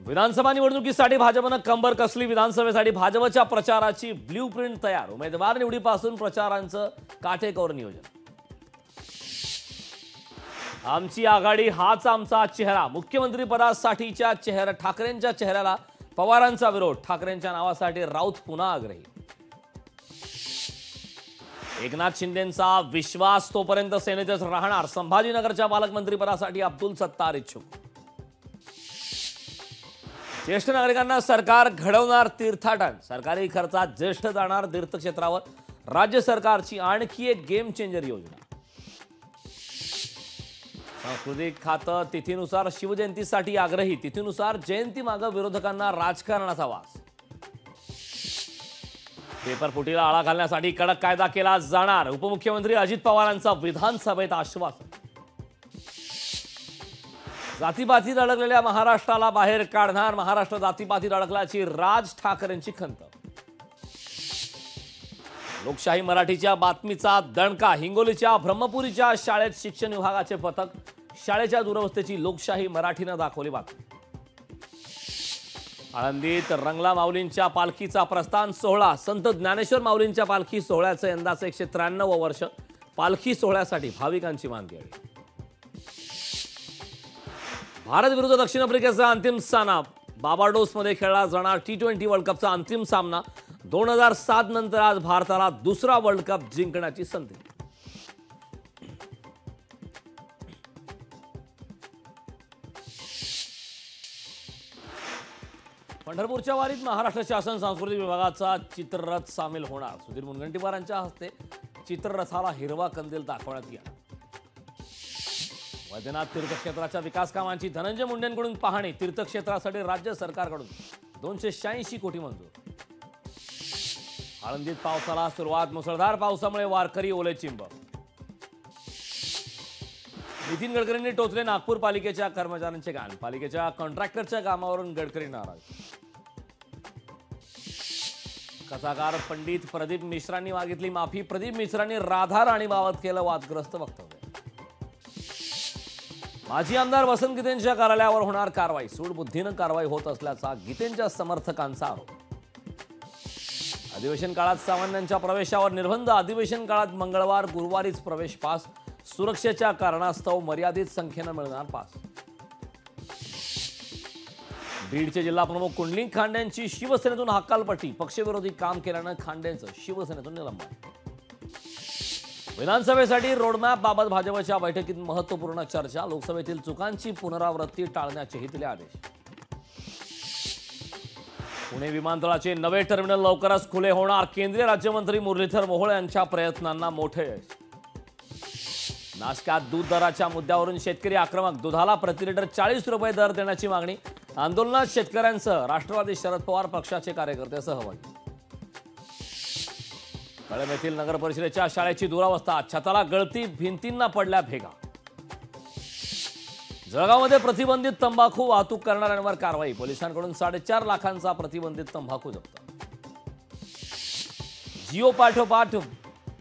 विधानसभा निवडणुकीसाठी भाजपनं कंबर कसली। विधानसभेसाठी भाजपच्या प्रचाराची ब्ल्यूप्रिंट तयार। उमेदवार निवडीपासून प्रचारांचं काटेकोर नियोजन। आमची आघाडी हाच आमचा चेहरा। मुख्यमंत्री पदासाठीच्या ठाकरेंच्या चेहऱ्याला पवारांचा विरोध। ठाकरेंच्या नावासाठी राऊत पुन्हा आग्रही। एकनाथ शिंदेंचा विश्वास तोपर्यंत सेनेतच राहणार। संभाजीनगरच्या पालकमंत्री पदासाठी अब्दुल सत्तार इच्छुक। ज्येष्ठ नागरिकांना सरकार घडवणार तीर्थाटन। सरकारी खर्चात ज्येष्ठ जाणार तीर्थक्षेत्रावर। राज्य सरकारची आणखी एक गेम चेंजर योजना। सांस्कृतिक खातं तिथीनुसार शिवजयंतीसाठी आग्रही। तिथीनुसार जयंती मागे विरोधकांना राजकारणाचा वास। पेपरफुटीला आळा घालण्यासाठी कडक कायदा केला जाणार। उपमुख्यमंत्री अजित पवारांचा विधानसभेत आश्वासन। जातीपातीत अडकलेल्या महाराष्ट्राला बाहेर काढणार। महाराष्ट्र जातीपातीत अडकल्याची राज ठाकरेंची खंत। लोकशाही मराठीच्या बातमीचा दणका। हिंगोलीच्या ब्रह्मपुरीच्या शाळेत शिक्षण विभागाचे पथक। शाळेच्या दुरवस्थेची लोकशाही मराठीने दाखवली बातमी। आळंदीत रंगला माऊलींच्या पालखीचा प्रस्थान सोहळा। संत ज्ञानेश्वर माऊलींच्या पालखी सोहळ्याचं यंदाचं 193 वर्ष। पालखी सोहळ्यासाठी भाविकांची मांदी आहे। भारत विरुद्ध दक्षिण आफ्रिकेचा अंतिम सामना बार्बाडोसमध्ये खेळला जाणार। T20 वर्ल्ड कपचा अंतिम सामना। 2007 नंतर आज भारताला दुसरा वर्ल्ड कप जिंकण्याची संधी। पंढरपूरच्या वारीत महाराष्ट्र शासन सांस्कृतिक विभागाचा चित्ररथ सामील होणार। सुधीर मुनगंटीवारांच्या हस्ते चित्ररथाला हिरवा कंदील दाखवण्यात येणार। वैद्यनाथ तीर्थक्षेत्राच्या विकास कामांची धनंजय मुंडेंकडून पाहणी। तीर्थक्षेत्रासाठी राज्य सरकारकडून 286 कोटी मंजूर। आळंदीत पावसाला सुरुवात। मुसळधार पावसामुळे वारकरी ओलेचिंब। नितीन गडकरींनी टोचले नागपूर पालिकेच्या कर्मचाऱ्यांचे गाण। पालिकेच्या कॉन्ट्रॅक्टरच्या कामावरून गडकरी नाराज। कथाकार पंडित प्रदीप मिश्रांनी मागितली माफी। प्रदीप मिश्रांनी राधा राणीबाबत केलं वादग्रस्त वक्तव्य। माजी आमदार वसंत गीतेंच्या कार्यालयावर होणार कारवाई। सूडबुद्धीनं कारवाई होत असल्याचा गीतेंच्या समर्थकांचा आरोप। अधिवेशन काळात सामान्यांच्या प्रवेशावर निर्बंध। अधिवेशन काळात मंगळवार गुरुवारीच प्रवेश पास। सुरक्षेच्या कारणास्तव मर्यादित संख्येने मिळणार पास। बीडचे जिल्हा प्रमुख कुंडलिक खांडेंची शिवसेनेतून हकालपट्टी। पक्षविरोधी काम केल्यानं खांडेंचं शिवसेनेतून निलंबन। विधानसभेसाठी रोडमॅप बाबत भाजपच्या बैठकीत महत्त्वपूर्ण चर्चा। लोकसभेतील चुकांची पुनरावृत्ती टाळण्याचेही दिले आदेश। पुणे विमानतळाचे नवे टर्मिनल लवकरच खुले होणार। केंद्रीय राज्यमंत्री मुरलीधर मोहोळ यांच्या प्रयत्नांना मोठे यश। नाशकात दूध दराच्या मुद्द्यावरून शेतकरी आक्रमक। दुधाला प्रति लिटर 40 रुपये दर देण्याची मागणी। आंदोलनात शेतकऱ्यांसह राष्ट्रवादी शरद पवार पक्षाचे कार्यकर्ते सहभागी। कळंब येथील नगर परिषदेच्या शाळेची दुरावस्था। छताला गळती, भिंतींना पडल्या भेगा। जळगावमध्ये प्रतिबंधित तंबाखू वाहतूक करणाऱ्यांवर कारवाई। पोलिसांकडून 4.5 लाखांचा प्रतिबंधित तंबाखू जप्त। जिओ पाठोपाठ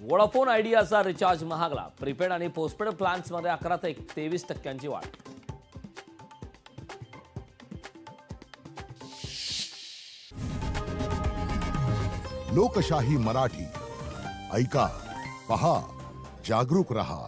वोडाफोन आयडियाचा रिचार्ज महागला। प्रीपेड आणि पोस्टपेड प्लॅन्समध्ये 11 ते 23% वाढ। लोकशाही मराठी ऐका, पहा, जागरूक रहा।